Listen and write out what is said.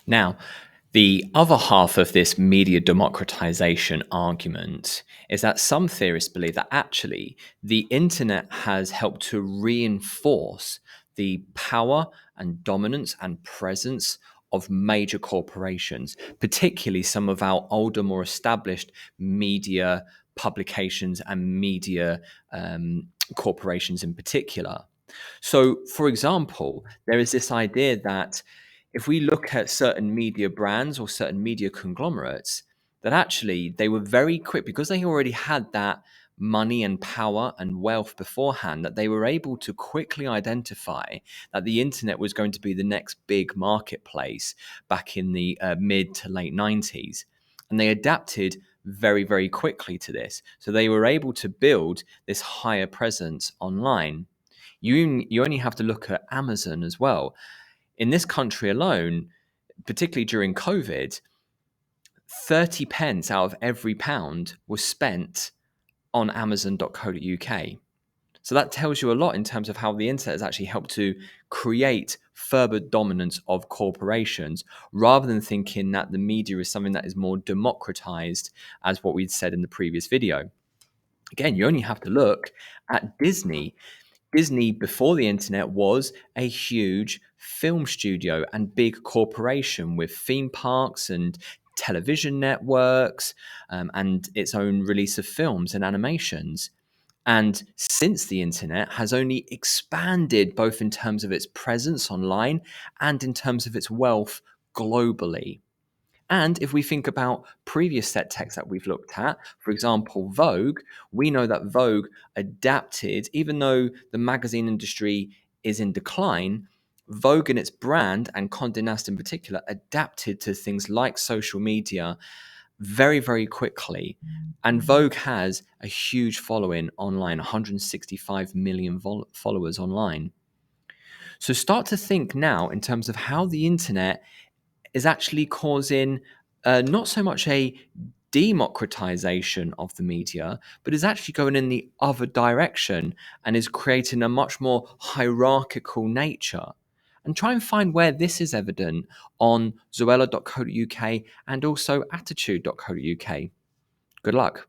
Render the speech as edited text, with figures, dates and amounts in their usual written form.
Now, the other half of this media democratization argument is that some theorists believe that actually the internet has helped to reinforce the power and dominance and presence of major corporations, particularly some of our older, more established media publications and media corporations in particular. So, for example, there is this idea that if we look at certain media brands or certain media conglomerates, that actually they were very quick because they already had that money and power and wealth beforehand, that they were able to quickly identify that the internet was going to be the next big marketplace back in the mid to late 90s. And they adapted very, very quickly to this. So they were able to build this higher presence online. You only have to look at Amazon as well. In this country alone, particularly during COVID, 30 pence out of every pound was spent on Amazon.co.uk. So that tells you a lot in terms of how the internet has actually helped to create further dominance of corporations, rather than thinking that the media is something that is more democratized, as what we'd said in the previous video. Again, you only have to look at Disney. Disney, before the internet, was a huge film studio and big corporation with theme parks and television networks, and its own release of films and animations. And since the internet has only expanded both in terms of its presence online and in terms of its wealth globally. And if we think about previous set texts that we've looked at, for example, Vogue, we know that Vogue adapted, even though the magazine industry is in decline, Vogue and its brand, and Condé Nast in particular, adapted to things like social media very, very quickly. And Vogue has a huge following online, 165 million followers online. So start to think now in terms of how the internet is actually causing not so much a democratization of the media, but is actually going in the other direction and is creating a much more hierarchical nature. And try and find where this is evident on zoella.co.uk and also attitude.co.uk. Good luck.